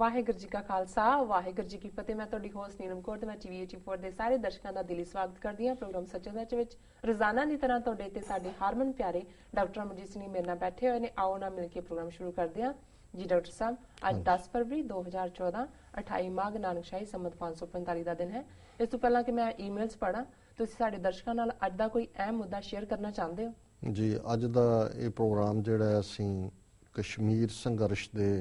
ਵਾਹਿਗੁਰੂ ਜੀ ਕਾ ਖਾਲਸਾ ਵਾਹਿਗੁਰੂ ਜੀ ਕੀ ਫਤਿਹ। ਮੈਂ ਤੁਹਾਡੀ ਹੋਸਟ ਨੀਲਮ ਕੌਰ ਤੇ ਮੈਂ ਟੀਵੀ 84 ਦੇ ਸਾਰੇ ਦਰਸ਼ਕਾਂ ਦਾ ਦਿਲੀ ਸਵਾਗਤ ਕਰਦੀ ਹਾਂ ਪ੍ਰੋਗਰਾਮ ਸੱਚਾ ਸੱਚ ਵਿੱਚ। ਰੋਜ਼ਾਨਾ ਦੀ ਤਰ੍ਹਾਂ ਤੁਹਾਡੇ ਤੇ ਸਾਡੇ ਹਰਮਨ ਪਿਆਰੇ ਡਾਕਟਰ ਅਮਰਜੀਤ ਸਿੰਘ ਮੇਰੇ ਨਾਲ ਬੈਠੇ ਹੋਏ ਨੇ। ਆਓ ਨਾ ਮਿਲ ਕੇ ਪ੍ਰੋਗਰਾਮ ਸ਼ੁਰੂ ਕਰਦੇ ਹਾਂ ਜੀ। ਡਾਕਟਰ ਸਾਹਿਬ, ਅੱਜ 10 ਫਰਵਰੀ 2014 28 ਮਾਘ ਨਾਨਕਸ਼ਾਹੀ ਸੰਮਤ 545 ਦਾ ਦਿਨ ਹੈ। ਇਸ ਤੋਂ ਪਹਿਲਾਂ ਕਿ ਮੈਂ ਈਮੇਲਸ ਪੜ੍ਹਾਂ, ਤੁਸੀਂ ਸਾਡੇ ਦਰਸ਼ਕਾਂ ਨਾਲ ਅੱਜ ਦਾ ਕੋਈ ਅਹਿਮ ਮੁੱਦਾ ਸ਼ੇਅਰ ਕਰਨਾ ਚਾਹੁੰਦੇ ਹੋ? ਜੀ, ਅੱਜ ਦਾ ਇਹ ਪ੍ਰੋਗਰਾਮ ਜਿਹੜਾ ਅਸੀਂ ਕਸ਼ਮੀਰ ਸੰਘਰਸ਼ ਦੇ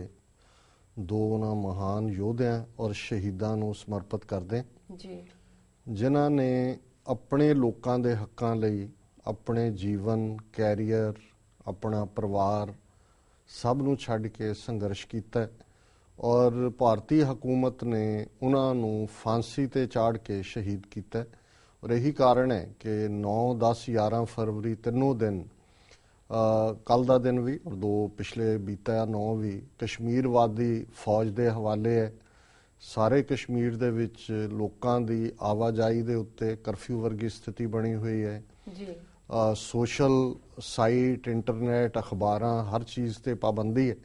ਦੋ ਉਹਨਾਂ ਮਹਾਨ ਯੋਧਿਆਂ ਔਰ ਸ਼ਹੀਦਾਂ ਨੂੰ ਸਮਰਪਿਤ ਕਰਦੇ ਜੀ, ਜਿਨ੍ਹਾਂ ਨੇ ਆਪਣੇ ਲੋਕਾਂ ਦੇ ਹੱਕਾਂ ਲਈ ਆਪਣੇ ਜੀਵਨ, ਕੈਰੀਅਰ, ਆਪਣਾ ਪਰਿਵਾਰ ਸਭ ਨੂੰ ਛੱਡ ਕੇ ਸੰਘਰਸ਼ ਕੀਤਾ ਔਰ ਭਾਰਤੀ ਹਕੂਮਤ ਨੇ ਉਹਨਾਂ ਨੂੰ ਫਾਂਸੀ ਤੇ ਚਾੜ ਕੇ ਸ਼ਹੀਦ ਕੀਤਾ। ਔਰ ਇਹੀ ਕਾਰਨ ਹੈ ਕਿ 9, 10, 11 ਫਰਵਰੀ ਤਿੰਨੋਂ ਦਿਨ, ਕੱਲ ਦਾ ਦਿਨ ਵੀ ਔਰ ਦੋ ਪਿਛਲੇ ਬੀਤਾ 9 ਵੀ ਕਸ਼ਮੀਰਵਾਦੀ ਫੌਜ ਦੇ ਹਵਾਲੇ ਹੈ। ਸਾਰੇ ਕਸ਼ਮੀਰ ਦੇ ਵਿੱਚ ਲੋਕਾਂ ਦੀ ਆਵਾਜਾਈ ਦੇ ਉੱਤੇ ਕਰਫਿਊ ਵਰਗੀ ਸਥਿਤੀ ਬਣੀ ਹੋਈ ਹੈ ਜੀ। ਸੋਸ਼ਲ ਸਾਈਟ, ਇੰਟਰਨੈਟ, ਅਖਬਾਰਾਂ, ਹਰ ਚੀਜ਼ ਤੇ ਪਾਬੰਦੀ ਹੈ,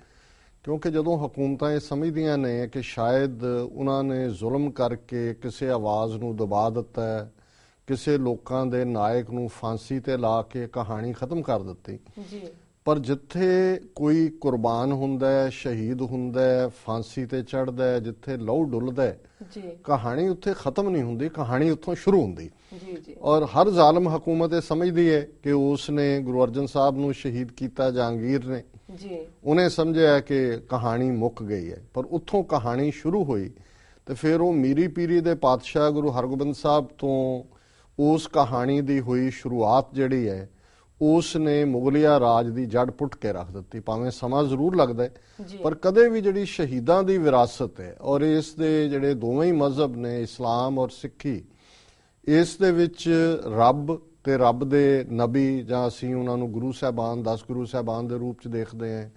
ਕਿਉਂਕਿ ਜਦੋਂ ਹਕੂਮਤਾਂ ਇਹ ਸਮਝਦੀਆਂ ਨੇ ਕਿ ਸ਼ਾਇਦ ਉਹਨਾਂ ਨੇ ਜ਼ੁਲਮ ਕਰਕੇ ਕਿਸੇ ਆਵਾਜ਼ ਨੂੰ ਦਬਾ ਦਿੱਤਾ ਹੈ, ਕਿਸੇ ਲੋਕਾਂ ਦੇ ਨਾਇਕ ਨੂੰ ਫਾਂਸੀ ਤੇ ਲਾ ਕੇ ਕਹਾਣੀ ਖਤਮ ਕਰ ਦਿੱਤੀ ਜੀ। ਪਰ ਜਿੱਥੇ ਕੋਈ ਕੁਰਬਾਨ ਹੁੰਦਾ ਹੈ, ਸ਼ਹੀਦ ਹੁੰਦਾ ਹੈ, ਫਾਂਸੀ ਤੇ ਚੜ੍ਹਦਾ ਹੈ, ਜਿੱਥੇ ਲਹੂ ਡੁੱਲਦਾ ਹੈ, ਕਹਾਣੀ ਉੱਥੇ ਖਤਮ ਨਹੀਂ ਹੁੰਦੀ, ਕਹਾਣੀ ਉੱਥੋਂ ਸ਼ੁਰੂ ਹੁੰਦੀ। ਔਰ ਹਰ ਜ਼ਾਲਮ ਹਕੂਮਤ ਇਹ ਸਮਝਦੀ ਹੈ ਕਿ ਉਸ ਨੇ ਗੁਰੂ ਅਰਜਨ ਸਾਹਿਬ ਨੂੰ ਸ਼ਹੀਦ ਕੀਤਾ, ਜਹਾਂਗੀਰ ਨੇ, ਉਹਨੇ ਸਮਝਿਆ ਕਿ ਕਹਾਣੀ ਮੁੱਕ ਗਈ ਹੈ, ਪਰ ਉੱਥੋਂ ਕਹਾਣੀ ਸ਼ੁਰੂ ਹੋਈ। ਤੇ ਫਿਰ ਉਹ ਮੀਰੀ ਪੀਰੀ ਦੇ ਪਾਤਸ਼ਾਹ ਗੁਰੂ ਹਰਗੋਬਿੰਦ ਸਾਹਿਬ ਤੋਂ ਉਸ ਕਹਾਣੀ ਦੀ ਹੋਈ ਸ਼ੁਰੂਆਤ ਜਿਹੜੀ ਹੈ, ਉਸ ਨੇ ਮੁਗਲਿਆ ਰਾਜ ਦੀ ਜੜ ਪੁੱਟ ਕੇ ਰੱਖ ਦਿੱਤੀ। ਭਾਵੇਂ ਸਮਾਂ ਜ਼ਰੂਰ ਲੱਗਦਾ ਹੈ, ਪਰ ਕਦੇ ਵੀ ਜਿਹੜੀ ਸ਼ਹੀਦਾਂ ਦੀ ਵਿਰਾਸਤ ਹੈ ਔਰ ਇਸ ਦੇ ਜਿਹੜੇ ਦੋਵੇਂ ਹੀ ਮਜ਼ਹਬ ਨੇ, ਇਸਲਾਮ ਔਰ ਸਿੱਖੀ, ਇਸ ਦੇ ਵਿੱਚ ਰੱਬ ਤੇ ਰੱਬ ਦੇ ਨਬੀ, ਜਾਂ ਅਸੀਂ ਉਹਨਾਂ ਨੂੰ ਗੁਰੂ ਸਾਹਿਬਾਨ, 10 ਗੁਰੂ ਸਾਹਿਬਾਨ ਦੇ ਰੂਪ ਚ ਦੇਖਦੇ ਹਾਂ,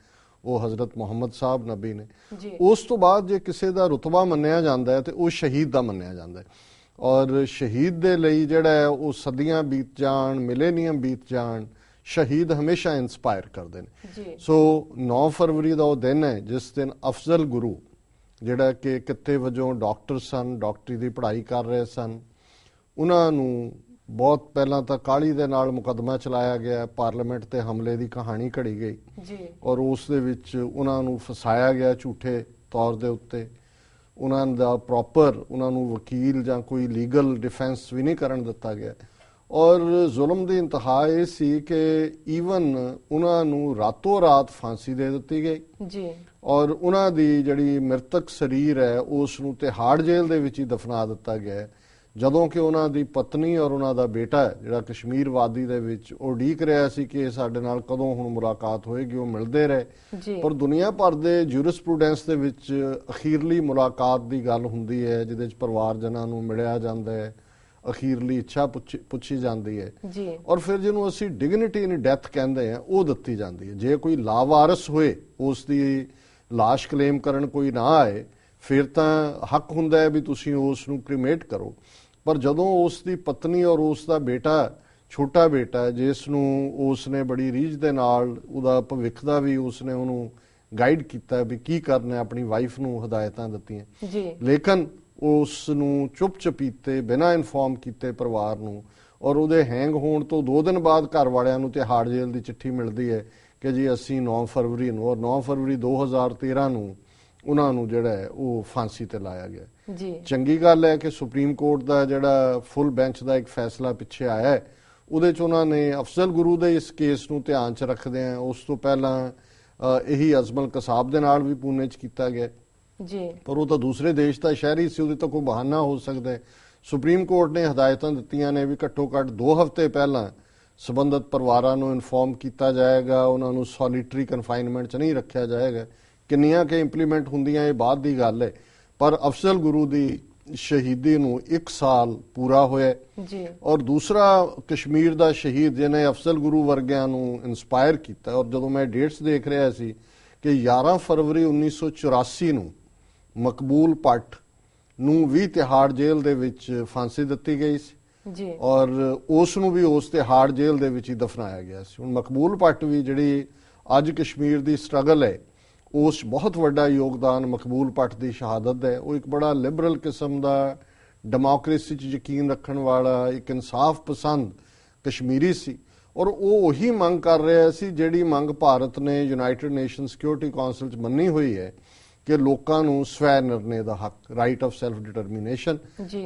ਉਹ ਹਜ਼ਰਤ ਮੁਹੰਮਦ ਸਾਹਿਬ ਨਬੀ ਨੇ। ਉਸ ਤੋਂ ਬਾਅਦ ਜੇ ਕਿਸੇ ਦਾ ਰੁਤਬਾ ਮੰਨਿਆ ਜਾਂਦਾ ਹੈ ਤੇ ਉਹ ਸ਼ਹੀਦ ਦਾ ਮੰਨਿਆ ਜਾਂਦਾ ਹੈ। ਔਰ ਸ਼ਹੀਦ ਦੇ ਲਈ ਜਿਹੜਾ ਹੈ ਉਹ ਸਦੀਆਂ ਬੀਤ ਜਾਣ, ਮਿਲੇਨੀਅਮ ਬੀਤ ਜਾਣ, ਸ਼ਹੀਦ ਹਮੇਸ਼ਾ ਇੰਸਪਾਇਰ ਕਰਦੇ ਨੇ। ਸੋ 9 ਫਰਵਰੀ ਦਾ ਉਹ ਦਿਨ ਹੈ ਜਿਸ ਦਿਨ ਅਫਜ਼ਲ ਗੁਰੂ, ਜਿਹੜਾ ਕਿ ਕਿੱਤੇ ਵਜੋਂ ਡਾਕਟਰ ਸਨ, ਡਾਕਟਰੀ ਦੀ ਪੜ੍ਹਾਈ ਕਰ ਰਹੇ ਸਨ, ਉਹਨਾਂ ਨੂੰ ਬਹੁਤ ਪਹਿਲਾਂ ਤਾਂ ਕਾਹਲੀ ਦੇ ਨਾਲ ਮੁਕੱਦਮਾ ਚਲਾਇਆ ਗਿਆ, ਪਾਰਲੀਮੈਂਟ ਤੇ ਹਮਲੇ ਦੀ ਕਹਾਣੀ ਘੜੀ ਗਈ ਔਰ ਉਸ ਦੇ ਵਿੱਚ ਉਹਨਾਂ ਨੂੰ ਫਸਾਇਆ ਗਿਆ ਝੂਠੇ ਤੌਰ ਦੇ ਉੱਤੇ। ਉਹਨਾਂ ਦਾ ਪ੍ਰੋਪਰ ਉਹਨਾਂ ਨੂੰ ਵਕੀਲ ਜਾਂ ਕੋਈ ਲੀਗਲ ਡਿਫੈਂਸ ਵੀ ਨਹੀਂ ਕਰਨ ਦਿੱਤਾ ਗਿਆ। ਔਰ ਜ਼ੁਲਮ ਦੀ ਇੰਤਹਾ ਇਹ ਸੀ ਕਿ ਈਵਨ ਉਹਨਾਂ ਨੂੰ ਰਾਤੋਂ ਰਾਤ ਫਾਂਸੀ ਦੇ ਦਿੱਤੀ ਗਈ ਔਰ ਉਹਨਾਂ ਦੀ ਜਿਹੜੀ ਮ੍ਰਿਤਕ ਸਰੀਰ ਹੈ ਉਸ ਨੂੰ ਤਿਹਾੜ ਜੇਲ੍ਹ ਦੇ ਵਿੱਚ ਹੀ ਦਫਨਾ ਦਿੱਤਾ ਗਿਆ, ਜਦੋਂ ਕਿ ਉਹਨਾਂ ਦੀ ਪਤਨੀ ਔਰ ਉਹਨਾਂ ਦਾ ਬੇਟਾ ਜਿਹੜਾ ਕਸ਼ਮੀਰ ਵਾਦੀ ਦੇ ਵਿੱਚ ਉਹ ਉਡੀਕ ਰਿਹਾ ਸੀ ਕਿ ਸਾਡੇ ਨਾਲ ਕਦੋਂ ਹੁਣ ਮੁਲਾਕਾਤ ਹੋਏਗੀ। ਉਹ ਮਿਲਦੇ ਰਹੇ, ਪਰ ਦੁਨੀਆ ਭਰ ਦੇ ਜੂਰਿਸਪ੍ਰੂਡੈਂਸ ਦੇ ਵਿੱਚ ਅਖੀਰਲੀ ਮੁਲਾਕਾਤ ਦੀ ਗੱਲ ਹੁੰਦੀ ਹੈ, ਜਿਹਦੇ ਵਿੱਚ ਪਰਿਵਾਰਜਨਾਂ ਨੂੰ ਮਿਲਿਆ ਜਾਂਦਾ ਹੈ, ਅਖੀਰਲੀ ਇੱਛਾ ਪੁੱਛੀ ਜਾਂਦੀ ਹੈ ਔਰ ਫਿਰ ਜਿਹਨੂੰ ਅਸੀਂ ਡਿਗਨਿਟੀ ਇਨ ਡੈਥ ਕਹਿੰਦੇ ਆ ਉਹ ਦਿੱਤੀ ਜਾਂਦੀ ਹੈ। ਜੇ ਕੋਈ ਲਾਵਾਰਸ ਹੋਏ, ਉਸ ਦੀ ਲਾਸ਼ ਕਲੇਮ ਕਰਨ ਕੋਈ ਨਾ ਆਏ, ਫਿਰ ਤਾਂ ਹੱਕ ਹੁੰਦਾ ਹੈ ਵੀ ਤੁਸੀਂ ਉਸ ਨੂੰ ਕ੍ਰੀਮੇਟ ਕਰੋ। ਪਰ ਜਦੋਂ ਉਸ ਦੀ ਪਤਨੀ ਔਰ ਉਸ ਦਾ ਬੇਟਾ, ਛੋਟਾ ਬੇਟਾ, ਜਿਸ ਨੂੰ ਉਸ ਨੇ ਬੜੀ ਰੀਝ ਦੇ ਨਾਲ, ਉਹਦਾ ਭਵਿੱਖ ਦਾ ਵੀ ਉਸ ਨੇ ਉਹਨੂੰ ਗਾਈਡ ਕੀਤਾ ਵੀ ਕੀ ਕਰਨਾ, ਆਪਣੀ ਵਾਈਫ ਨੂੰ ਹਦਾਇਤਾਂ ਦਿੱਤੀਆਂ, ਲੇਕਿਨ ਉਸ ਨੂੰ ਚੁੱਪ ਚਪੀਤੇ ਬਿਨਾਂ ਇਨਫੋਰਮ ਕੀਤੇ ਪਰਿਵਾਰ ਨੂੰ, ਔਰ ਉਹਦੇ ਹੈਂਗ ਹੋਣ ਤੋਂ 2 ਦਿਨ ਬਾਅਦ ਘਰ ਵਾਲਿਆਂ ਨੂੰ ਤਿਹਾੜ ਜੇਲ੍ਹ ਦੀ ਚਿੱਠੀ ਮਿਲਦੀ ਹੈ ਕਿ ਜੀ ਅਸੀਂ 9 ਫਰਵਰੀ ਨੂੰ, ਔਰ 9 ਫਰਵਰੀ 2013 ਨੂੰ ਉਹਨਾਂ ਨੂੰ ਜਿਹੜਾ ਹੈ ਉਹ ਫਾਂਸੀ ਤੇ ਲਾਇਆ ਗਿਆ। ਚੰਗੀ ਗੱਲ ਹੈ ਕਿ ਸੁਪਰੀਮ ਕੋਰਟ ਦਾ ਜਿਹੜਾ ਫੁੱਲ ਬੈਂਚ ਦਾ ਇੱਕ ਫੈਸਲਾ ਪਿੱਛੇ ਆਇਆ ਹੈ, ਉਹਦੇ ਚ ਉਹਨਾਂ ਨੇ ਅਫਜ਼ਲ ਗੁਰੂ ਦੇ ਇਸ ਕੇਸ ਨੂੰ ਧਿਆਨ ਚ ਰੱਖਦੇ ਆ। ਉਸ ਤੋਂ ਪਹਿਲਾਂ ਇਹੀ ਅਜ਼ਮਲ ਕਸਾਬ ਦੇ ਨਾਲ ਵੀ ਪੂਨੇ ਚ ਕੀਤਾ ਗਿਆ, ਪਰ ਉਹ ਤਾਂ ਦੂਸਰੇ ਦੇਸ਼ ਦਾ ਸ਼ਹਿਰੀ ਸੀ, ਉਹਦੇ ਤਾਂ ਕੋਈ ਬਹਾਨਾ ਹੋ ਸਕਦਾ ਹੈ। ਸੁਪਰੀਮ ਕੋਰਟ ਨੇ ਹਦਾਇਤਾਂ ਦਿੱਤੀਆਂ ਨੇ ਵੀ ਘੱਟੋ ਘੱਟ 2 ਹਫ਼ਤੇ ਪਹਿਲਾਂ ਸੰਬੰਧਿਤ ਪਰਿਵਾਰਾਂ ਨੂੰ ਇਨਫੋਰਮ ਕੀਤਾ ਜਾਏਗਾ, ਉਹਨਾਂ ਨੂੰ ਸੋਲੀਟਰੀ ਕਨਫਾਈਨਮੈਂਟ ਚ ਨਹੀਂ ਰੱਖਿਆ ਜਾਏਗਾ। ਕਿੰਨੀਆਂ ਕਿ ਇੰਪਲੀਮੈਂਟ ਹੁੰਦੀਆਂ ਇਹ ਬਾਅਦ ਦੀ ਗੱਲ ਹੈ, ਪਰ ਅਫਜ਼ਲ ਗੁਰੂ ਦੀ ਸ਼ਹੀਦੀ ਨੂੰ 1 ਸਾਲ ਪੂਰਾ ਹੋਇਆ ਔਰ ਦੂਸਰਾ ਕਸ਼ਮੀਰ ਦਾ ਸ਼ਹੀਦ ਜਿਹਨੇ ਅਫਜ਼ਲ ਗੁਰੂ ਵਰਗਿਆਂ ਨੂੰ ਇਨਸਪਾਇਰ ਕੀਤਾ। ਔਰ ਜਦੋਂ ਮੈਂ ਡੇਟਸ ਦੇਖ ਰਿਹਾ ਸੀ ਕਿ 11 ਫਰਵਰੀ 1984 ਨੂੰ ਮਕਬੂਲ ਭੱਟ ਨੂੰ ਵੀ ਤਿਹਾੜ ਜੇਲ੍ਹ ਦੇ ਵਿੱਚ ਫਾਂਸੀ ਦਿੱਤੀ ਗਈ ਸੀ ਔਰ ਉਸ ਨੂੰ ਵੀ ਉਸ ਤਿਹਾੜ ਜੇਲ੍ਹ ਦੇ ਵਿੱਚ ਹੀ ਦਫਨਾਇਆ ਗਿਆ ਸੀ। ਹੁਣ ਮਕਬੂਲ ਭੱਟ ਵੀ ਜਿਹੜੀ ਅੱਜ ਕਸ਼ਮੀਰ ਦੀ ਸਟਰਗਲ ਹੈ ਉਸ ਬਹੁਤ ਵੱਡਾ ਯੋਗਦਾਨ ਮਕਬੂਲ ਭੱਟ ਦੀ ਸ਼ਹਾਦਤ ਦਾ ਹੈ। ਉਹ ਇੱਕ ਬੜਾ ਲਿਬਰਲ ਕਿਸਮ ਦਾ, ਡੈਮੋਕ੍ਰੇਸੀ 'ਚ ਯਕੀਨ ਰੱਖਣ ਵਾਲਾ, ਇੱਕ ਇਨਸਾਫ ਪਸੰਦ ਕਸ਼ਮੀਰੀ ਸੀ ਔਰ ਉਹ ਉਹੀ ਮੰਗ ਕਰ ਰਿਹਾ ਸੀ ਜਿਹੜੀ ਮੰਗ ਭਾਰਤ ਨੇ ਯੂਨਾਈਟਿਡ ਨੇਸ਼ਨ ਸਿਕਿਉਰਿਟੀ ਕਾਉਂਸਲ 'ਚ ਮੰਨੀ ਹੋਈ ਹੈ ਕਿ ਲੋਕਾਂ ਨੂੰ ਸਵੈ ਨਿਰਣੇ ਦਾ ਹੱਕ, ਰਾਈਟ ਆਫ ਸੈਲਫ ਡਿਟਰਮੀਨੇਸ਼ਨ।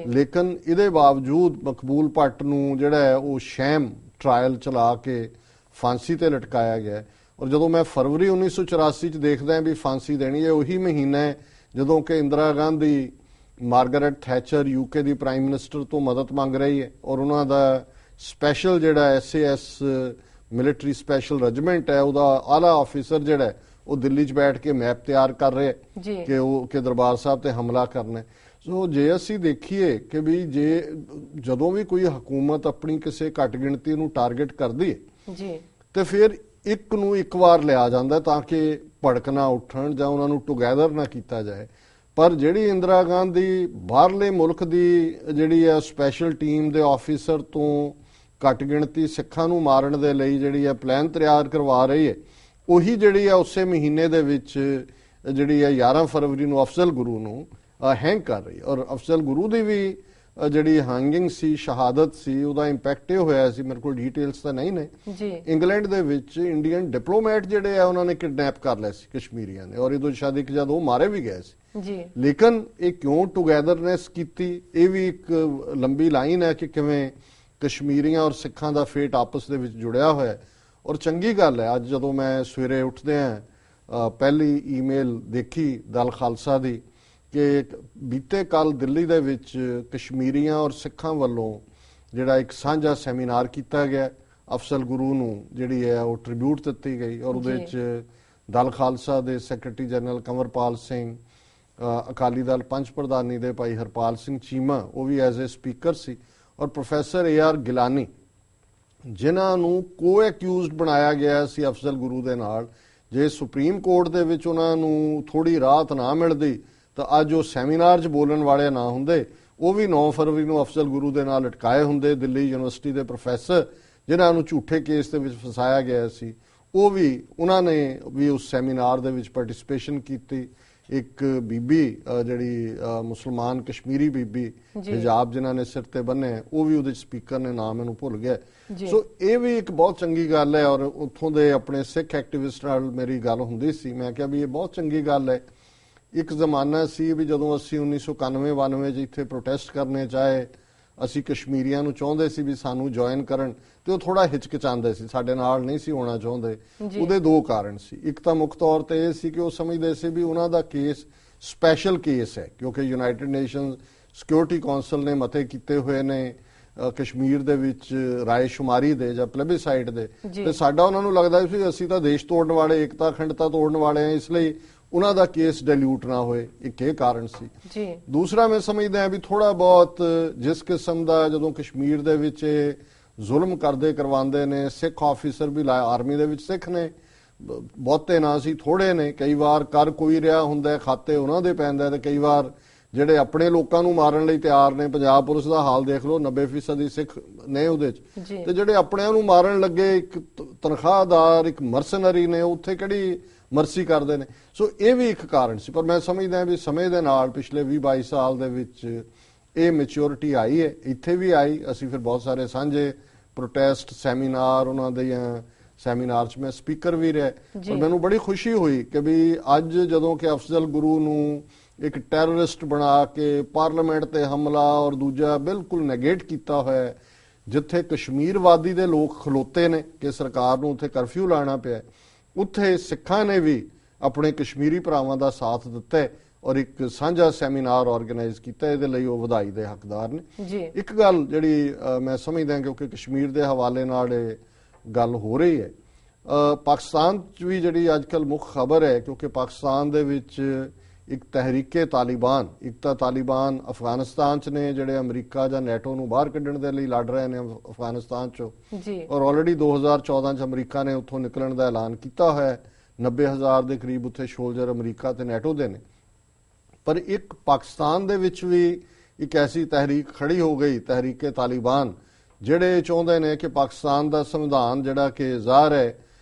ਲੇਕਿਨ ਇਹਦੇ ਬਾਵਜੂਦ ਮਕਬੂਲ ਭੱਟ ਨੂੰ ਜਿਹੜਾ ਹੈ ਉਹ ਸ਼ੈਮ ਟ੍ਰਾਇਲ ਚਲਾ ਕੇ ਫਾਂਸੀ ਤੇ ਲਟਕਾਇਆ ਗਿਆ। ਔਰ ਜਦੋਂ ਮੈਂ ਫਰਵਰੀ 1984 'ਚ ਦੇਖਦਾ ਵੀ ਫਾਂਸੀ ਦੇਣੀ ਹੈ, ਉਹੀ ਮਹੀਨਾ ਹੈ ਜਦੋਂ ਕਿ ਇੰਦਰਾ ਗਾਂਧੀ ਮਾਰਗਰਟ ਥੈਚਰ ਯੂਕੇ ਦੀ ਪ੍ਰਾਈਮ ਮਿਨਿਸਟਰ ਤੋਂ ਮਦਦ ਮੰਗ ਰਹੀ ਹੈ ਔਰ ਉਹਨਾਂ ਦਾ ਸਪੈਸ਼ਲ ਜਿਹੜਾ SAS ਮਿਲਟਰੀ ਸਪੈਸ਼ਲ ਰੈਜੀਮੈਂਟ ਹੈ ਉਹਦਾ ਆਲਾ ਆਫੀਸਰ ਜਿਹੜਾ ਉਹ ਦਿੱਲੀ 'ਚ ਬੈਠ ਕੇ ਮੈਪ ਤਿਆਰ ਕਰ ਰਿਹਾ ਕਿ ਦਰਬਾਰ ਸਾਹਿਬ ਤੇ ਹਮਲਾ ਕਰਨਾ। ਸੋ ਜੇ ਅਸੀਂ ਦੇਖੀਏ ਕਿ ਵੀ ਜਦੋਂ ਵੀ ਕੋਈ ਹਕੂਮਤ ਆਪਣੀ ਕਿਸੇ ਘੱਟ ਗਿਣਤੀ ਨੂੰ ਟਾਰਗੇਟ ਕਰਦੀ ਹੈ ਤੇ ਫਿਰ ਇੱਕ ਨੂੰ ਇੱਕ ਵਾਰ ਲਿਆ ਜਾਂਦਾ ਤਾਂ ਕਿ ਭੜਕ ਨਾ ਉੱਠਣ ਜਾਂ ਉਹਨਾਂ ਨੂੰ ਟੁਗੈਦਰ ਨਾ ਕੀਤਾ ਜਾਏ। ਪਰ ਜਿਹੜੀ ਇੰਦਰਾ ਗਾਂਧੀ ਬਾਹਰਲੇ ਮੁਲਕ ਦੀ ਜਿਹੜੀ ਹੈ ਸਪੈਸ਼ਲ ਟੀਮ ਦੇ ਆਫੀਸਰ ਤੋਂ ਘੱਟ ਗਿਣਤੀ ਸਿੱਖਾਂ ਨੂੰ ਮਾਰਨ ਦੇ ਲਈ ਜਿਹੜੀ ਹੈ ਪਲਾਨ ਤਿਆਰ ਕਰਵਾ ਰਹੀ ਹੈ, ਉਹੀ ਜਿਹੜੀ ਹੈ ਉਸੇ ਮਹੀਨੇ ਦੇ ਵਿੱਚ ਜਿਹੜੀ ਹੈ 11 ਫਰਵਰੀ ਨੂੰ ਅਫਜ਼ਲ ਗੁਰੂ ਨੂੰ ਹੈਂਗ ਕਰ ਰਹੀ ਔਰ ਅਫਜ਼ਲ ਗੁਰੂ ਦੀ ਵੀ ਜਿਹੜੀ ਹੈਂਗਿੰਗ ਸੀ, ਸ਼ਹਾਦਤ ਸੀ, ਉਹਦਾ ਇੰਪੈਕਟ ਇਹ ਹੋਇਆ ਸੀ, ਮੇਰੇ ਕੋਲ ਡਿਟੇਲਸ ਤਾਂ ਨਹੀਂ ਨੇ, ਇੰਗਲੈਂਡ ਦੇ ਵਿੱਚ ਇੰਡੀਅਨ ਡਿਪਲੋਮੈਟ ਜਿਹੜੇ ਆ ਉਹਨਾਂ ਨੇ ਕਿਡਨੈਪ ਕਰ ਲਏ ਸੀ ਕਸ਼ਮੀਰੀਆਂ ਨੇ ਔਰ ਇਹਦੋਂ ਸ਼ਾਇਦ ਇੱਕ ਜਦ ਉਹ ਮਾਰੇ ਵੀ ਗਏ ਸੀ। ਲੇਕਿਨ ਇਹ ਕਿਉਂ ਟੁਗੈਦਰਨੈਸ ਕੀਤੀ, ਇਹ ਵੀ ਇੱਕ ਲੰਬੀ ਲਾਈਨ ਹੈ ਕਿ ਕਿਵੇਂ ਕਸ਼ਮੀਰੀਆਂ ਔਰ ਸਿੱਖਾਂ ਦਾ ਫੇਟ ਆਪਸ ਦੇ ਵਿੱਚ ਜੁੜਿਆ ਹੋਇਆ ਔਰ ਚੰਗੀ ਗੱਲ ਹੈ। ਅੱਜ ਜਦੋਂ ਮੈਂ ਸਵੇਰੇ ਉੱਠਦੇ ਹਾਂ ਪਹਿਲੀ ਈਮੇਲ ਦੇਖੀ ਦਲ ਖਾਲਸਾ ਦੀ ਕਿ ਬੀਤੇ ਕੱਲ ਦਿੱਲੀ ਦੇ ਵਿੱਚ ਕਸ਼ਮੀਰੀਆਂ ਔਰ ਸਿੱਖਾਂ ਵੱਲੋਂ ਜਿਹੜਾ ਇੱਕ ਸਾਂਝਾ ਸੈਮੀਨਾਰ ਕੀਤਾ ਗਿਆ, ਅਫਜ਼ਲ ਗੁਰੂ ਨੂੰ ਜਿਹੜੀ ਹੈ ਉਹ ਟ੍ਰਿਬਿਊਟ ਦਿੱਤੀ ਗਈ ਔਰ ਉਹਦੇ ਵਿੱਚ ਦਲ ਖਾਲਸਾ ਦੇ ਸੈਕਟਰੀ ਜਨਰਲ ਕੰਵਰਪਾਲ ਸਿੰਘ, ਅਕਾਲੀ ਦਲ ਪੰਚ ਪ੍ਰਧਾਨੀ ਦੇ ਭਾਈ ਹਰਪਾਲ ਸਿੰਘ ਚੀਮਾ ਉਹ ਵੀ ਐਜ਼ ਏ ਸਪੀਕਰ ਸੀ ਔਰ ਪ੍ਰੋਫੈਸਰ AR ਗਿਲਾਨੀ ਜਿਨ੍ਹਾਂ ਨੂੰ ਕੋ-ਐਕਿਊਜ਼ਡ ਬਣਾਇਆ ਗਿਆ ਸੀ ਅਫਜ਼ਲ ਗੁਰੂ ਦੇ ਨਾਲ। ਜੇ ਸੁਪਰੀਮ ਕੋਰਟ ਦੇ ਵਿੱਚ ਉਹਨਾਂ ਨੂੰ ਥੋੜੀ ਰਾਹਤ ਨਾ ਮਿਲਦੀ ਤਾਂ ਅੱਜ ਉਹ ਸੈਮੀਨਾਰ 'ਚ ਬੋਲਣ ਵਾਲੇ ਨਾ ਹੁੰਦੇ, ਉਹ ਵੀ 9 ਫਰਵਰੀ ਨੂੰ ਅਫਜ਼ਲ ਗੁਰੂ ਦੇ ਨਾਲ ਲਟਕਾਏ ਹੁੰਦੇ। ਦਿੱਲੀ ਯੂਨੀਵਰਸਿਟੀ ਦੇ ਪ੍ਰੋਫੈਸਰ ਜਿਨ੍ਹਾਂ ਨੂੰ ਝੂਠੇ ਕੇਸ ਦੇ ਵਿੱਚ ਫਸਾਇਆ ਗਿਆ ਸੀ, ਉਹ ਵੀ ਉਹਨਾਂ ਨੇ ਵੀ ਉਸ ਸੈਮੀਨਾਰ ਦੇ ਵਿੱਚ ਪਾਰਟਿਸਿਪੇਸ਼ਨ ਕੀਤੀ। ਇੱਕ ਬੀਬੀ ਜਿਹੜੀ ਮੁਸਲਮਾਨ ਕਸ਼ਮੀਰੀ ਬੀਬੀ ਹਿਜਾਬ ਜਿਨ੍ਹਾਂ ਨੇ ਸਿਰ ਤੇ ਬੰਨੇ, ਉਹ ਵੀ ਉਹਦੇ ਸਪੀਕਰ ਨੇ, ਨਾਮ ਮੈਨੂੰ ਭੁੱਲ ਗਿਆ। ਸੋ ਇਹ ਵੀ ਇੱਕ ਬਹੁਤ ਚੰਗੀ ਗੱਲ ਹੈ ਔਰ ਉੱਥੋਂ ਦੇ ਆਪਣੇ ਸਿੱਖ ਐਕਟਿਵਿਸਟ ਨਾਲ ਮੇਰੀ ਗੱਲ ਹੁੰਦੀ ਸੀ, ਮੈਂ ਕਿਹਾ ਵੀ ਇਹ ਬਹੁਤ ਚੰਗੀ ਗੱਲ ਹੈ। ਇੱਕ ਜ਼ਮਾਨਾ ਸੀ ਵੀ ਜਦੋਂ ਅਸੀਂ 1991-92 'ਚ ਇੱਥੇ ਪ੍ਰੋਟੈਸਟ ਕਰਨੇ ਚਾਹੇ, ਅਸੀਂ ਕਸ਼ਮੀਰੀਆਂ ਨੂੰ ਚਾਹੁੰਦੇ ਸੀ ਵੀ ਸਾਨੂੰ ਜੁਆਇਨ ਕਰਨ ਤੇ ਉਹ ਥੋੜਾ ਹਿਚਕਿਚਾਉਂਦੇ ਸੀ, ਸਾਡੇ ਨਾਲ ਨਹੀਂ ਸੀ ਹੋਣਾ ਚਾਹੁੰਦੇ। ਉਹਦੇ ਦੋ ਕਾਰਨ ਸੀ। ਇੱਕ ਤਾਂ ਮੁੱਖ ਤੌਰ ਤੇ ਇਹ ਸੀ ਕਿ ਉਹ ਸਮਝਦੇ ਸੀ ਵੀ ਉਹਨਾਂ ਦਾ ਕੇਸ ਸਪੈਸ਼ਲ ਕੇਸ ਹੈ ਕਿਉਂਕਿ ਯੂਨਾਈਟਿਡ ਨੇਸ਼ਨ ਸਿਕਿਉਰਿਟੀ ਕਾਉਂਸਲ ਨੇ ਮਤੇ ਕੀਤੇ ਹੋਏ ਨੇ ਕਸ਼ਮੀਰ ਦੇ ਵਿੱਚ ਰਾਏਸ਼ੁਮਾਰੀ ਦੇ ਜਾਂ ਪਲੇਬਿਸਾਈਡ ਦੇ, ਤੇ ਸਾਡਾ ਉਹਨਾਂ ਨੂੰ ਲੱਗਦਾ ਸੀ ਅਸੀਂ ਤਾਂ ਦੇਸ਼ ਤੋੜਨ ਵਾਲੇ, ਏਕਤਾ ਅਖੰਡਤਾ ਤੋੜਨ ਵਾਲੇ ਆ, ਇਸ ਲਈ ਉਹਨਾਂ ਦਾ ਕੇਸ ਡਿਲੂਟ ਨਾ ਹੋਏ। ਇੱਕ ਇਹ ਕਾਰਨ ਸੀ। ਦੂਸਰਾ ਮੈਂ ਸਮਝਦਾ ਹਾਂ ਵੀ ਥੋੜਾ ਬਹੁਤ ਜਿਸ ਕਿਸਮ ਦਾ ਜਦੋਂ ਕਸ਼ਮੀਰ ਦੇ ਵਿੱਚ ਜ਼ੁਲਮ ਕਰਦੇ ਕਰਵਾਉਂਦੇ ਨੇ, ਸਿੱਖ ਆਫੀਸਰ ਵੀ ਆਰਮੀ ਦੇ ਵਿੱਚ ਸਿੱਖ ਨੇ, ਬਹੁਤੇ ਨਾ ਸੀ, ਥੋੜੇ ਨੇ, ਕਈ ਵਾਰ ਕਰ ਕੋਈ ਰਿਹਾ ਹੁੰਦਾ, ਖਾਤੇ ਉਹਨਾਂ ਦੇ ਪੈਂਦਾ, ਤੇ ਕਈ ਵਾਰ ਜਿਹੜੇ ਆਪਣੇ ਲੋਕਾਂ ਨੂੰ ਮਾਰਨ ਲਈ ਤਿਆਰ ਨੇ। ਪੰਜਾਬ ਪੁਲਿਸ ਦਾ ਹਾਲ ਦੇਖ ਲਓ, 90% ਸਿੱਖ ਨੇ ਉਹਦੇ 'ਚ, ਤੇ ਜਿਹੜੇ ਆਪਣਿਆਂ ਨੂੰ ਮਾਰਨ ਲੱਗੇ ਇੱਕ ਤਨਖਾਹਦਾਰ, ਇੱਕ ਮਰਸਨਰੀ ਨੇ, ਉੱਥੇ ਕਿਹੜੀ ਮਰਸੀ ਕਰਦੇ ਨੇ। ਸੋ ਇਹ ਵੀ ਇੱਕ ਕਾਰਨ ਸੀ। ਪਰ ਮੈਂ ਸਮਝਦਾ ਵੀ ਸਮੇਂ ਦੇ ਨਾਲ ਪਿਛਲੇ 20-22 ਸਾਲ ਦੇ ਵਿੱਚ ਇਹ ਮੈਚਿਓਰਿਟੀ ਆਈ ਹੈ, ਇੱਥੇ ਵੀ ਆਈ। ਅਸੀਂ ਫਿਰ ਬਹੁਤ ਸਾਰੇ ਸਾਂਝੇ ਪ੍ਰੋਟੈਸਟ ਸੈਮੀਨਾਰ, ਉਹਨਾਂ ਦੇ ਸੈਮੀਨਾਰ 'ਚ ਮੈਂ ਸਪੀਕਰ ਵੀ ਰਿਹਾ ਔਰ ਮੈਨੂੰ ਬੜੀ ਖੁਸ਼ੀ ਹੋਈ ਕਿ ਵੀ ਅੱਜ ਜਦੋਂ ਕਿ ਅਫਜ਼ਲ ਗੁਰੂ ਨੂੰ ਇੱਕ ਟੈਰਰਿਸਟ ਬਣਾ ਕੇ ਪਾਰਲੀਮੈਂਟ ਤੇ ਹਮਲਾ ਔਰ ਦੂਜਾ ਬਿਲਕੁਲ ਨੈਗੇਟ ਕੀਤਾ ਹੋਇਆ, ਜਿੱਥੇ ਕਸ਼ਮੀਰ ਵਾਦੀ ਦੇ ਲੋਕ ਖਲੋਤੇ ਨੇ ਕਿ ਸਰਕਾਰ ਨੂੰ ਉੱਥੇ ਕਰਫਿਊ ਲਾਉਣਾ ਪਿਆ, ਉੱਥੇ ਸਿੱਖਾਂ ਨੇ ਵੀ ਆਪਣੇ ਕਸ਼ਮੀਰੀ ਭਰਾਵਾਂ ਦਾ ਸਾਥ ਦਿੱਤਾ ਔਰ ਇੱਕ ਸਾਂਝਾ ਸੈਮੀਨਾਰ ਆਰਗੇਨਾਈਜ਼ ਕੀਤਾ। ਇਹਦੇ ਲਈ ਉਹ ਵਧਾਈ ਦੇ ਹੱਕਦਾਰ ਨੇ। ਇੱਕ ਗੱਲ ਜਿਹੜੀ ਮੈਂ ਸਮਝਦਾ ਕਿਉਂਕਿ ਕਸ਼ਮੀਰ ਦੇ ਹਵਾਲੇ ਨਾਲ ਇਹ ਗੱਲ ਹੋ ਰਹੀ ਹੈ, ਪਾਕਿਸਤਾਨ 'ਚ ਵੀ ਜਿਹੜੀ ਅੱਜ ਕੱਲ੍ਹ ਮੁੱਖ ਖਬਰ ਹੈ, ਕਿਉਂਕਿ ਪਾਕਿਸਤਾਨ ਦੇ ਵਿੱਚ ਇੱਕ ਤਹਿਰੀਕੇ ਤਾਲਿਬਾਨ, ਇੱਕ ਤਾਂ ਤਾਲਿਬਾਨ ਅਫਗਾਨਿਸਤਾਨ 'ਚ ਨੇ ਜਿਹੜੇ ਅਮਰੀਕਾ ਜਾਂ ਨੈਟੋ ਨੂੰ ਬਾਹਰ ਕੱਢਣ ਦੇ ਲਈ ਲੜ ਰਹੇ ਨੇ ਅਫਗਾਨਿਸਤਾਨ 'ਚੋਂ, ਔਰ ਆਲਰੇਡੀ 2014 'ਚ ਅਮਰੀਕਾ ਨੇ ਉੱਥੋਂ ਨਿਕਲਣ ਦਾ ਐਲਾਨ ਕੀਤਾ ਹੋਇਆ। 90,000 ਦੇ ਕਰੀਬ ਉੱਥੇ ਸੋਲਜਰ ਅਮਰੀਕਾ ਤੇ ਨੈਟੋ ਦੇ ਨੇ। ਪਰ ਇੱਕ ਪਾਕਿਸਤਾਨ ਦੇ ਵਿੱਚ ਵੀ ਇੱਕ ਐਸੀ ਤਹਿਰੀਕ ਖੜੀ ਹੋ ਗਈ, ਤਹਿਰੀਕੇ ਤਾਲਿਬਾਨ, ਜਿਹੜੇ ਚਾਹੁੰਦੇ ਨੇ ਕਿ ਪਾਕਿਸਤਾਨ ਦਾ ਸੰਵਿਧਾਨ ਜਿਹੜਾ ਕਿ ਜ਼ਾਹਰ ਹੈ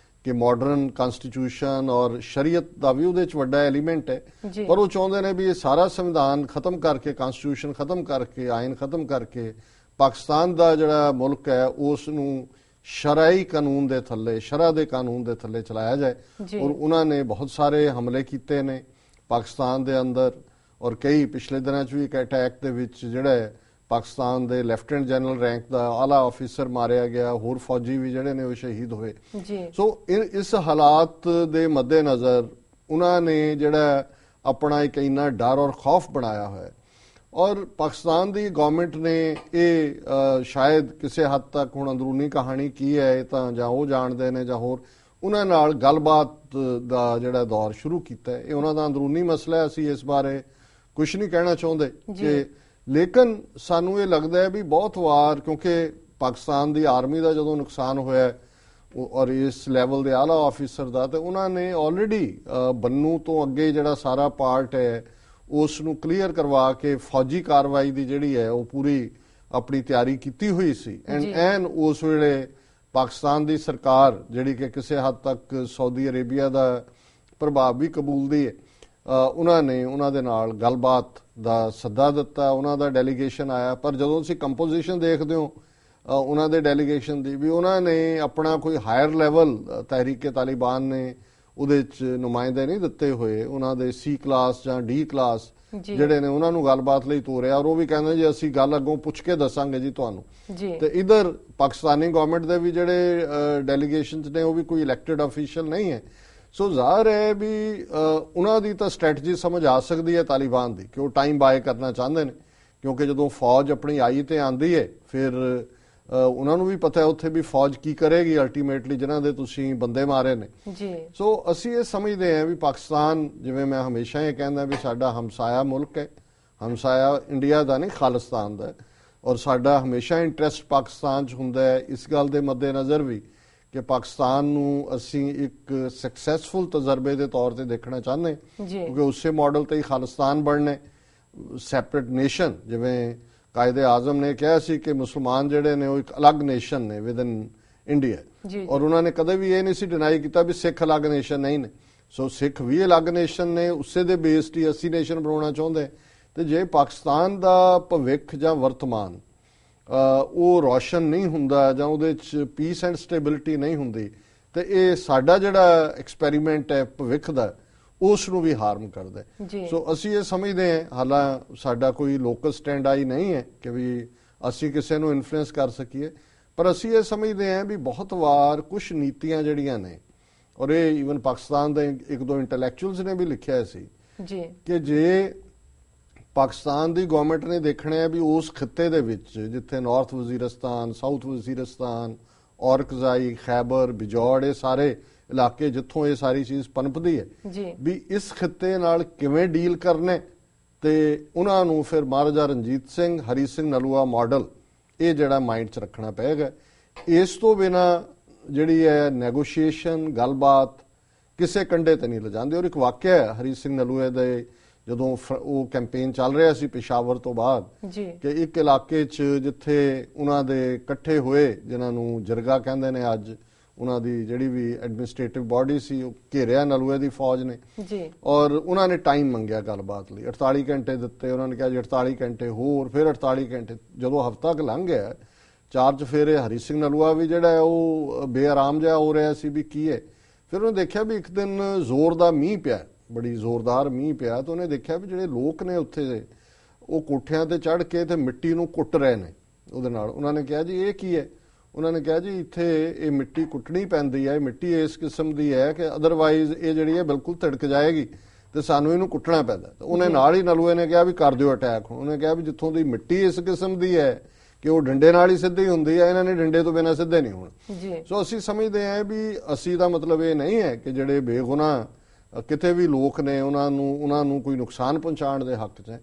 ਕਿ ਮਾਡਰਨ ਕਨਸਟੀਟਿਊਸ਼ਨ ਔਰ ਸ਼ਰੀਅਤ ਦਾ ਵੀ ਉਹਦੇ ਚ ਵੱਡਾ ਐਲੀਮੈਂਟ ਹੈ, ਪਰ ਉਹ ਚਾਹੁੰਦੇ ਨੇ ਵੀ ਇਹ ਸਾਰਾ ਸੰਵਿਧਾਨ ਖਤਮ ਕਰਕੇ, ਕਨਸਟੀਟਿਊਸ਼ਨ ਖਤਮ ਕਰਕੇ, ਆਇਨ ਖਤਮ ਕਰਕੇ ਪਾਕਿਸਤਾਨ ਦਾ ਜਿਹੜਾ ਮੁਲਕ ਹੈ ਉਸ ਨੂੰ ਸ਼ਰਈ ਕਾਨੂੰਨ ਦੇ ਥੱਲੇ, ਸ਼ਰਅ ਦੇ ਕਾਨੂੰਨ ਦੇ ਥੱਲੇ ਚਲਾਇਆ ਜਾਏ। ਔਰ ਉਹਨਾਂ ਨੇ ਬਹੁਤ ਸਾਰੇ ਹਮਲੇ ਕੀਤੇ ਨੇ ਪਾਕਿਸਤਾਨ ਦੇ ਅੰਦਰ, ਔਰ ਕਈ ਪਿਛਲੇ ਦਿਨਾਂ 'ਚ ਵੀ ਇੱਕ ਅਟੈਕ ਦੇ ਵਿੱਚ ਜਿਹੜਾ ਪਾਕਿਸਤਾਨ ਦੇ ਲੈਫਟੀਨੈਂਟ ਜਨਰਲ ਰੈਂਕ ਦਾ ਆਲਾ ਆਫੀਸਰ ਮਾਰਿਆ ਗਿਆ, ਹੋਰ ਫੌਜੀ ਵੀ ਜਿਹੜੇ ਨੇ ਉਹ ਸ਼ਹੀਦ ਹੋਏ। ਸੋ ਇਸ ਹਾਲਾਤ ਦੇ ਮੱਦੇਨਜ਼ਰ ਉਹਨਾਂ ਨੇ ਜਿਹੜਾ ਆਪਣਾ ਇੱਕ ਇੰਨਾ ਡਰ ਔਰ ਖੌਫ ਬਣਾਇਆ ਹੋਇਆ, ਔਰ ਪਾਕਿਸਤਾਨ ਦੀ ਗਵਰਨਮੈਂਟ ਨੇ ਇਹ ਸ਼ਾਇਦ ਕਿਸੇ ਹੱਦ ਤੱਕ, ਹੁਣ ਅੰਦਰੂਨੀ ਕਹਾਣੀ ਕੀ ਹੈ ਇਹ ਤਾਂ ਜਾਂ ਉਹ ਜਾਣਦੇ ਨੇ ਜਾਂ ਹੋਰ, ਉਹਨਾਂ ਨਾਲ ਗੱਲਬਾਤ ਦਾ ਜਿਹੜਾ ਦੌਰ ਸ਼ੁਰੂ ਕੀਤਾ। ਇਹ ਉਹਨਾਂ ਦਾ ਅੰਦਰੂਨੀ ਮਸਲਾ ਹੈ, ਅਸੀਂ ਇਸ ਬਾਰੇ ਕੁਝ ਨਹੀਂ ਕਹਿਣਾ ਚਾਹੁੰਦੇ ਕਿ, ਲੇਕਿਨ ਸਾਨੂੰ ਇਹ ਲੱਗਦਾ ਹੈ ਵੀ ਬਹੁਤ ਵਾਰ, ਕਿਉਂਕਿ ਪਾਕਿਸਤਾਨ ਦੀ ਆਰਮੀ ਦਾ ਜਦੋਂ ਨੁਕਸਾਨ ਹੋਇਆ ਔਰ ਇਸ ਲੈਵਲ ਦੇ ਆਲਾ ਆਫੀਸਰ ਦਾ, ਤੇ ਉਹਨਾਂ ਨੇ ਆਲਰੇਡੀ ਬੰਨੂ ਤੋਂ ਅੱਗੇ ਜਿਹੜਾ ਸਾਰਾ ਪਾਰਟ ਹੈ ਉਸ ਨੂੰ ਕਲੀਅਰ ਕਰਵਾ ਕੇ ਫੌਜੀ ਕਾਰਵਾਈ ਦੀ ਜਿਹੜੀ ਹੈ ਉਹ ਪੂਰੀ ਆਪਣੀ ਤਿਆਰੀ ਕੀਤੀ ਹੋਈ ਸੀ। ਐਂਡ ਉਸ ਵੇਲੇ ਪਾਕਿਸਤਾਨ ਦੀ ਸਰਕਾਰ ਜਿਹੜੀ ਕਿ ਕਿਸੇ ਹੱਦ ਤੱਕ ਸਾਊਦੀ ਅਰੇਬੀਆ ਦਾ ਪ੍ਰਭਾਵ ਵੀ ਕਬੂਲਦੀ ਹੈ, ਉਹਨਾਂ ਨੇ ਉਹਨਾਂ ਦੇ ਨਾਲ ਗੱਲਬਾਤ ਦਾ ਸੱਦਾ ਦਿੱਤਾ, ਉਹਨਾਂ ਦਾ ਡੈਲੀਗੇਸ਼ਨ ਆਇਆ। ਪਰ ਜਦੋਂ ਤੁਸੀਂ ਕੰਪੋਜੀਸ਼ਨ ਦੇਖਦੇ ਹੋ ਉਹਨਾਂ ਦੇ ਡੈਲੀਗੇਸ਼ਨ ਦੀ ਵੀ, ਉਹਨਾਂ ਨੇ ਆਪਣਾ ਕੋਈ ਹਾਇਰ ਲੈਵਲ ਤਹਿਰੀਕ ਤਾਲਿਬਾਨ ਨੇ ਉਹਦੇ 'ਚ ਨੁਮਾਇੰਦੇ ਨਹੀਂ ਦਿੱਤੇ ਹੋਏ, ਉਹਨਾਂ ਦੇ C ਕਲਾਸ ਜਾਂ D ਕਲਾਸ ਜਿਹੜੇ ਨੇ ਉਹਨਾਂ ਨੂੰ ਗੱਲਬਾਤ ਲਈ ਤੋਰਿਆ, ਔਰ ਉਹ ਵੀ ਕਹਿੰਦੇ ਜੀ ਅਸੀਂ ਗੱਲ ਅੱਗੋਂ ਪੁੱਛ ਕੇ ਦੱਸਾਂਗੇ ਜੀ ਤੁਹਾਨੂੰ। ਤੇ ਇਧਰ ਪਾਕਿਸਤਾਨੀ ਗਵਰਨਮੈਂਟ ਦੇ ਵੀ ਜਿਹੜੇ ਡੈਲੀਗੇਸ਼ਨਸ ਨੇ ਉਹ ਵੀ ਕੋਈ ਇਲੈਕਟਿਡ ਅਫੀਸ਼ੀਅਲ ਨਹੀਂ ਹੈ। ਸੋ ਜ਼ਾਹਰ ਹੈ ਵੀ ਉਹਨਾਂ ਦੀ ਤਾਂ ਸਟ੍ਰੈਟਜੀ ਸਮਝ ਆ ਸਕਦੀ ਹੈ ਤਾਲਿਬਾਨ ਦੀ, ਕਿ ਉਹ ਟਾਈਮ ਬਾਏ ਕਰਨਾ ਚਾਹੁੰਦੇ ਨੇ, ਕਿਉਂਕਿ ਜਦੋਂ ਫੌਜ ਆਪਣੀ ਆਈ ਤੇ ਆਂਦੀ ਹੈ ਫਿਰ ਉਹਨਾਂ ਨੂੰ ਵੀ ਪਤਾ ਹੈ ਉੱਥੇ ਵੀ ਫੌਜ ਕੀ ਕਰੇਗੀ ਅਲਟੀਮੇਟਲੀ, ਜਿਨ੍ਹਾਂ ਦੇ ਤੁਸੀਂ ਬੰਦੇ ਮਾਰੇ ਨੇ। ਸੋ ਅਸੀਂ ਇਹ ਸਮਝਦੇ ਹਾਂ ਵੀ ਪਾਕਿਸਤਾਨ, ਜਿਵੇਂ ਮੈਂ ਹਮੇਸ਼ਾ ਇਹ ਕਹਿੰਦਾ ਵੀ ਸਾਡਾ ਹਮਸਾਇਆ ਮੁਲਕ ਹੈ, ਹਮਸਾਇਆ ਇੰਡੀਆ ਦਾ ਨਹੀਂ ਖਾਲਿਸਤਾਨ ਦਾ, ਔਰ ਸਾਡਾ ਹਮੇਸ਼ਾ ਇੰਟਰਸਟ ਪਾਕਿਸਤਾਨ 'ਚ ਹੁੰਦਾ ਹੈ। ਇਸ ਗੱਲ ਦੇ ਮੱਦੇਨਜ਼ਰ ਵੀ ਕਿ ਪਾਕਿਸਤਾਨ ਨੂੰ ਅਸੀਂ ਇੱਕ ਸਕਸੈਸਫੁਲ ਤਜਰਬੇ ਦੇ ਤੌਰ ਤੇ ਦੇਖਣਾ ਚਾਹੁੰਦੇ, ਕਿਉਂਕਿ ਉਸੇ ਮਾਡਲ ਤੇ ਹੀ ਖਾਲਿਸਤਾਨ ਬਣਨੇ, ਸੈਪਰੇਟ ਨੇਸ਼ਨ। ਜਿਵੇਂ ਕਾਇਦੇ ਆਜ਼ਮ ਨੇ ਕਿਹਾ ਸੀ ਕਿ ਮੁਸਲਮਾਨ ਜਿਹੜੇ ਨੇ ਉਹ ਇੱਕ ਅਲੱਗ ਨੇਸ਼ਨ ਨੇ ਵਿਦਨ ਇੰਡੀਆ, ਔਰ ਉਹਨਾਂ ਨੇ ਕਦੇ ਵੀ ਇਹ ਨਹੀਂ ਸੀ ਡਿਨਾਈ ਕੀਤਾ ਵੀ ਸਿੱਖ ਅਲੱਗ ਨੇਸ਼ਨ ਨਹੀਂ ਨੇ। ਸੋ ਸਿੱਖ ਵੀ ਅਲੱਗ ਨੇਸ਼ਨ ਨੇ, ਉਸੇ ਦੇ ਬੇਸ ਤੇ ਅਸੀਂ ਨੇਸ਼ਨ ਬਣਾਉਣਾ ਚਾਹੁੰਦੇ। ਤੇ ਜੇ ਪਾਕਿਸਤਾਨ ਦਾ ਭਵਿੱਖ ਜਾਂ ਵਰਤਮਾਨ ਉਹ ਰੋਸ਼ਨ ਨਹੀਂ ਹੁੰਦਾ ਜਾਂ ਉਹਦੇ 'ਚ ਪੀਸ ਐਂਡ ਸਟੇਬਿਲਿਟੀ ਨਹੀਂ ਹੁੰਦੀ, ਤੇ ਇਹ ਸਾਡਾ ਜਿਹੜਾ ਐਕਸਪੈਰੀਮੈਂਟ ਹੈ ਭਵਿੱਖ ਦਾ ਉਸ ਨੂੰ ਵੀ ਹਾਰਮ ਕਰਦਾ। ਸੋ ਅਸੀਂ ਇਹ ਸਮਝਦੇ ਹਾਂ, ਹਾਲਾਂ ਸਾਡਾ ਕੋਈ ਲੋਕਲ ਸਟੈਂਡ ਆਈ ਨਹੀਂ ਹੈ ਕਿ ਵੀ ਅਸੀਂ ਕਿਸੇ ਨੂੰ ਇਨਫਲੂਐਂਸ ਕਰ ਸਕੀਏ, ਪਰ ਅਸੀਂ ਇਹ ਸਮਝਦੇ ਹਾਂ ਵੀ ਬਹੁਤ ਵਾਰ ਕੁਝ ਨੀਤੀਆਂ ਜਿਹੜੀਆਂ ਨੇ, ਔਰ ਇਹ ਈਵਨ ਪਾਕਿਸਤਾਨ ਦੇ ਇੱਕ ਦੋ ਇੰਟੈਲੈਕਚੁਅਲਸ ਨੇ ਵੀ ਲਿਖਿਆ ਸੀ ਕਿ ਜੇ ਪਾਕਿਸਤਾਨ ਦੀ ਗਵਰਨਮੈਂਟ ਨੇ ਦੇਖਣਾ ਹੈ ਵੀ ਉਸ ਖਿੱਤੇ ਦੇ ਵਿੱਚ ਜਿੱਥੇ ਨਾਰਥ ਵਜ਼ੀਰਿਸਤਾਨ, ਸਾਊਥ ਵਜ਼ੀਰਿਸਤਾਨ, ਔਰਕਜ਼ਾਈ, ਖੈਬਰ, ਬਿਜੌੜ, ਇਹ ਸਾਰੇ ਇਲਾਕੇ ਜਿੱਥੋਂ ਇਹ ਸਾਰੀ ਚੀਜ਼ ਪਨਪਦੀ ਹੈ, ਵੀ ਇਸ ਖਿੱਤੇ ਨਾਲ ਕਿਵੇਂ ਡੀਲ ਕਰਨੇ, ਤੇ ਉਹਨਾਂ ਨੂੰ ਫਿਰ ਮਹਾਰਾਜਾ ਰਣਜੀਤ ਸਿੰਘ, ਹਰੀ ਸਿੰਘ ਨਲੂਆ ਮਾਡਲ ਇਹ ਜਿਹੜਾ ਮਾਈਂਡ 'ਚ ਰੱਖਣਾ ਪਏਗਾ। ਇਸ ਤੋਂ ਬਿਨਾ ਜਿਹੜੀ ਹੈ ਨੈਗੋਸ਼ੀਏਸ਼ਨ, ਗੱਲਬਾਤ ਕਿਸੇ ਕੰਢੇ ਤੇ ਨਹੀਂ ਲਿਜਾਂਦੇ। ਔਰ ਇੱਕ ਵਾਕਿਆ ਹੈ ਹਰੀ ਸਿੰਘ ਨਲੂਏ ਦੇ, ਜਦੋਂ ਉਹ ਕੈਂਪੇਨ ਚੱਲ ਰਿਹਾ ਸੀ ਪਿਸ਼ਾਵਰ ਤੋਂ ਬਾਅਦ, ਕਿ ਇੱਕ ਇਲਾਕੇ 'ਚ ਜਿੱਥੇ ਉਹਨਾਂ ਦੇ ਇਕੱਠੇ ਹੋਏ, ਜਿਨ੍ਹਾਂ ਨੂੰ ਜਰਗਾ ਕਹਿੰਦੇ ਨੇ ਅੱਜ, ਉਹਨਾਂ ਦੀ ਜਿਹੜੀ ਵੀ ਐਡਮਿਨਿਸਟ੍ਰੇਟਿਵ ਬਾਡੀ ਸੀ, ਉਹ ਘੇਰਿਆ ਨਲੂਏ ਦੀ ਫੌਜ ਨੇ, ਔਰ ਉਹਨਾਂ ਨੇ ਟਾਈਮ ਮੰਗਿਆ ਗੱਲਬਾਤ ਲਈ। 48 ਘੰਟੇ ਦਿੱਤੇ, ਉਹਨਾਂ ਨੇ ਕਿਹਾ ਜੀ 48 ਘੰਟੇ ਹੋਰ, ਫਿਰ 48 ਘੰਟੇ। ਜਦੋਂ ਹਫ਼ਤਾ ਕੁ ਲੰਘ ਗਿਆ, 4 ਚੁਫੇਰੇ ਹਰੀ ਸਿੰਘ ਨਲੂਆ ਵੀ ਜਿਹੜਾ ਉਹ ਬੇਆਰਾਮ ਜਿਹਾ ਹੋ ਰਿਹਾ ਸੀ ਵੀ ਕੀ ਹੈ। ਫਿਰ ਉਹਨੇ ਦੇਖਿਆ ਵੀ ਇੱਕ ਦਿਨ ਜ਼ੋਰ ਦਾ ਮੀਂਹ ਪਿਆ, ਬੜੀ ਜ਼ੋਰਦਾਰ ਮੀਂਹ ਪਿਆ, ਤਾਂ ਉਹਨੇ ਦੇਖਿਆ ਵੀ ਜਿਹੜੇ ਲੋਕ ਨੇ ਉੱਥੇ ਉਹ ਕੋਠਿਆਂ ਤੇ ਚੜ੍ਹ ਕੇ ਤੇ ਮਿੱਟੀ ਨੂੰ ਕੁੱਟ ਰਹੇ ਨੇ ਉਹਦੇ ਨਾਲ। ਉਹਨਾਂ ਨੇ ਕਿਹਾ ਜੀ ਇਹ ਕੀ ਹੈ? ਉਹਨਾਂ ਨੇ ਕਿਹਾ ਜੀ ਇੱਥੇ ਇਹ ਮਿੱਟੀ ਕੁੱਟਣੀ ਪੈਂਦੀ ਹੈ, ਮਿੱਟੀ ਇਸ ਕਿਸਮ ਦੀ ਹੈ ਕਿ ਅਦਰਵਾਈਜ਼ ਇਹ ਜਿਹੜੀ ਹੈ ਬਿਲਕੁਲ ਤਿੜਕ ਜਾਏਗੀ ਤੇ ਸਾਨੂੰ ਇਹਨੂੰ ਕੁੱਟਣਾ ਪੈਂਦਾ। ਤਾਂ ਉਹਨੇ ਨਾਲ ਹੀ ਨਲੂਏ ਨੇ ਕਿਹਾ ਵੀ ਕਰ ਦਿਓ ਅਟੈਕ। ਉਹਨੇ ਕਿਹਾ ਵੀ ਜਿੱਥੋਂ ਦੀ ਮਿੱਟੀ ਇਸ ਕਿਸਮ ਦੀ ਹੈ ਕਿ ਉਹ ਡੰਡੇ ਨਾਲ ਹੀ ਸਿੱਧੀ ਹੁੰਦੀ ਹੈ, ਇਹਨਾਂ ਨੇ ਡੰਡੇ ਤੋਂ ਬਿਨਾਂ ਸਿੱਧੇ ਨਹੀਂ ਹੋਣਾ। ਸੋ ਅਸੀਂ ਸਮਝਦੇ ਹਾਂ ਵੀ ਅਸੀਂ ਦਾ ਮਤਲਬ ਇਹ ਨਹੀਂ ਹੈ ਕਿ ਜਿਹੜੇ ਬੇਗੁਨਾਹ ਕਿਤੇ ਵੀ ਲੋਕ ਨੇ ਉਹਨਾਂ ਨੂੰ ਕੋਈ ਨੁਕਸਾਨ ਪਹੁੰਚਾਉਣ ਦੇ ਹੱਕ 'ਚ ਹੈ,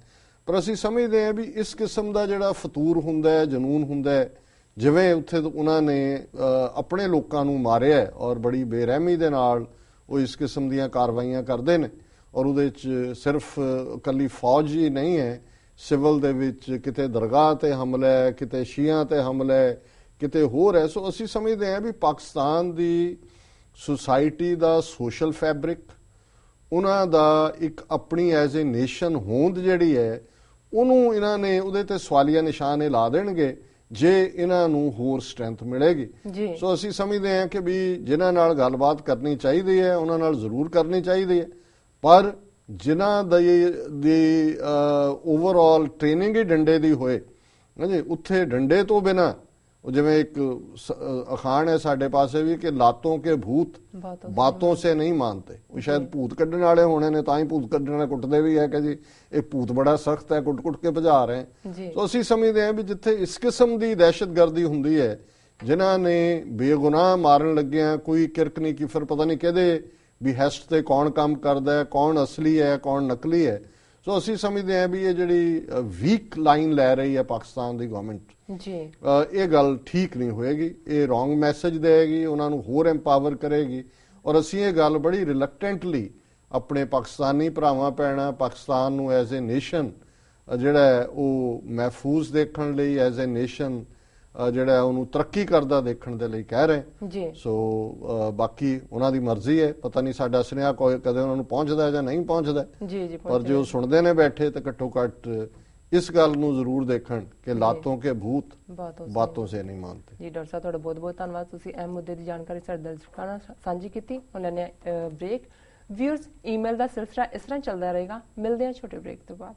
ਪਰ ਅਸੀਂ ਸਮਝਦੇ ਹਾਂ ਵੀ ਇਸ ਕਿਸਮ ਦਾ ਜਿਹੜਾ ਫਤੂਰ ਹੁੰਦਾ ਹੈ, ਜਨੂਨ ਹੁੰਦਾ ਹੈ, ਜਿਵੇਂ ਉੱਥੇ ਉਹਨਾਂ ਨੇ ਆਪਣੇ ਲੋਕਾਂ ਨੂੰ ਮਾਰਿਆ ਔਰ ਬੜੀ ਬੇਰਹਿਮੀ ਦੇ ਨਾਲ ਉਹ ਇਸ ਕਿਸਮ ਦੀਆਂ ਕਾਰਵਾਈਆਂ ਕਰਦੇ ਨੇ, ਔਰ ਉਹਦੇ 'ਚ ਸਿਰਫ ਇਕੱਲੀ ਫੌਜ ਹੀ ਨਹੀਂ ਹੈ, ਸਿਵਲ ਦੇ ਵਿੱਚ ਕਿਤੇ ਦਰਗਾਹ ਤੇ ਹਮਲਾ ਹੈ, ਕਿਤੇ ਸ਼ੀਆਂ ਤੇ ਹਮਲਾ ਹੈ, ਕਿਤੇ ਹੋਰ ਹੈ। ਸੋ ਅਸੀਂ ਸਮਝਦੇ ਹਾਂ ਵੀ ਪਾਕਿਸਤਾਨ ਦੀ ਸੁਸਾਇਟੀ ਦਾ ਸੋਸ਼ਲ ਫੈਬਰਿਕ, ਉਹਨਾਂ ਦਾ ਇੱਕ ਆਪਣੀ ਐਜ਼ ਏ ਨੇਸ਼ਨ ਹੋਂਦ ਜਿਹੜੀ ਹੈ ਉਹਨੂੰ ਇਹਨਾਂ ਨੇ ਉਹਦੇ ਤੇ ਸਵਾਲੀਆ ਨਿਸ਼ਾਨ ਇਹ ਲਾ ਦੇਣਗੇ ਜੇ ਇਹਨਾਂ ਨੂੰ ਹੋਰ ਸਟਰੈਂਥ ਮਿਲੇਗੀ। ਸੋ ਅਸੀਂ ਸਮਝਦੇ ਹਾਂ ਕਿ ਵੀ ਜਿਨ੍ਹਾਂ ਨਾਲ ਗੱਲਬਾਤ ਕਰਨੀ ਚਾਹੀਦੀ ਹੈ ਉਹਨਾਂ ਨਾਲ ਜ਼ਰੂਰ ਕਰਨੀ ਚਾਹੀਦੀ ਹੈ, ਪਰ ਜਿਨ੍ਹਾਂ ਦੀ ਓਵਰਆਲ ਟ੍ਰੇਨਿੰਗ ਹੀ ਡੰਡੇ ਦੀ ਹੋਏ ਜੀ, ਉੱਥੇ ਡੰਡੇ ਤੋਂ ਬਿਨਾ ਜਿਵੇਂ ਇੱਕ ਅਖਾਣ ਹੈ ਸਾਡੇ ਪਾਸੇ ਵੀ ਕਿ ਲਾਤੋਂ ਕੇ ਭੂਤ ਬਾਤੋਂ ਸੇ ਨਹੀਂ ਮਾਨਤੇ। ਉਹ ਸ਼ਾਇਦ ਭੂਤ ਕੱਢਣ ਵਾਲੇ ਹੋਣੇ ਨੇ ਤਾਂ ਹੀ ਭੂਤ ਕੱਢਣ ਵਾਲੇ ਕੁੱਟਦੇ ਵੀ ਹੈ ਕਿ ਜੀ ਇਹ ਭੂਤ ਬੜਾ ਸਖਤ ਹੈ, ਕੁੱਟ-ਕੁੱਟ ਕੇ ਭਜਾ ਰਹੇ। ਸੋ ਅਸੀਂ ਸਮਝਦੇ ਹਾਂ ਵੀ ਜਿੱਥੇ ਇਸ ਕਿਸਮ ਦੀ ਦਹਿਸ਼ਤਗਰਦੀ ਹੁੰਦੀ ਹੈ, ਜਿਨ੍ਹਾਂ ਨੇ ਬੇਗੁਨਾਹ ਮਾਰਨ ਲੱਗਿਆ ਕੋਈ ਕਿਰਕ ਨਹੀਂ ਕਿ ਫਿਰ ਪਤਾ ਨਹੀਂ ਕਿਹਦੇ ਵੀ ਹੈਸਟ ਤੇ ਕੌਣ ਕੰਮ ਕਰਦਾ ਹੈ, ਕੌਣ ਅਸਲੀ ਹੈ, ਕੌਣ ਨਕਲੀ ਹੈ। ਸੋ ਅਸੀਂ ਸਮਝਦੇ ਹਾਂ ਵੀ ਇਹ ਜਿਹੜੀ ਵੀਕ ਲਾਈਨ ਲੈ ਰਹੀ ਹੈ ਪਾਕਿਸਤਾਨ ਦੀ ਗਵਰਨਮੈਂਟ ਜੀ, ਇਹ ਗੱਲ ਠੀਕ ਨਹੀਂ ਹੋਏਗੀ, ਇਹ ਰੋਂਗ ਮੈਸੇਜ ਦੇਗੀ, ਉਹਨਾਂ ਨੂੰ ਹੋਰ ਐਮਪਾਵਰ ਕਰੇਗੀ। ਔਰ ਅਸੀਂ ਇਹ ਗੱਲ ਬੜੀ ਰਿਲੈਕਟੈਂਟਲੀ ਆਪਣੇ ਪਾਕਿਸਤਾਨੀ ਭਰਾਵਾਂ ਭੈਣਾਂ, ਪਾਕਿਸਤਾਨ ਨੂੰ ਐਜ਼ ਏ ਨੇਸ਼ਨ ਜਿਹੜਾ ਹੈ ਉਹ ਮਹਿਫੂਜ਼ ਦੇਖਣ ਲਈ, ਐਜ਼ ਏ ਨੇਸ਼ਨ ਜਿਹੜਾ ਉਹਨੂੰ ਤਰੱਕੀ ਕਰਦਾ ਦੇਖਣ ਦੇ ਲਈ ਕਹਿ ਰਹੇ ਜੀ। ਸੋ ਬਾਕੀ ਉਹਨਾਂ ਦੀ ਮਰਜ਼ੀ ਹੈ, ਪਤਾ ਨਹੀਂ ਸਾਡਾ ਸੁਨੇਹਾ ਕੋਈ ਕਦੇ ਉਹਨਾਂ ਨੂੰ ਪਹੁੰਚਦਾ ਜਾਂ ਨਹੀਂ ਪਹੁੰਚਦਾ ਜੀ, ਪਰ ਜੋ ਸੁਣਦੇ ਨੇ ਬੈਠੇ ਤਾਂ ਘੱਟੋ ਘੱਟ ਇਸ ਗੱਲ ਨੂੰ ਜ਼ਰੂਰ ਦੇਖਣ ਕਿ ਲਾਤੋਂ ਕੇ ਭੂਤ ਬਾਤੋਂ ਸੇ ਨਹੀਂ ਮਾਨਤੇ ਜੀ। ਡਾਕਟਰ ਸਾਹਿਬ ਤੁਹਾਡਾ ਬਹੁਤ ਬਹੁਤ ਧੰਨਵਾਦ, ਤੁਸੀਂ ਅਹਿਮ ਮੁੱਦੇ ਦੀ ਜਾਣਕਾਰੀ ਸਾਡੇ ਦਰਸ਼ਕਾਂ ਨਾਲ ਸਾਂਝੀ ਕੀਤੀ। ਉਹਨਾਂ ਨੇ ਬ੍ਰੇਕ ਵਿਊਅਰਸ ਈਮੇਲ ਦਾ ਸਿਲਸਿਲਾ ਇਸ ਤਰ੍ਹਾਂ ਚੱਲਦਾ ਰਹੇਗਾ, ਮਿਲਦੇ ਹਾਂ ਛੋਟੇ ਬ੍ਰੇਕ ਤੋਂ ਬਾਅਦ।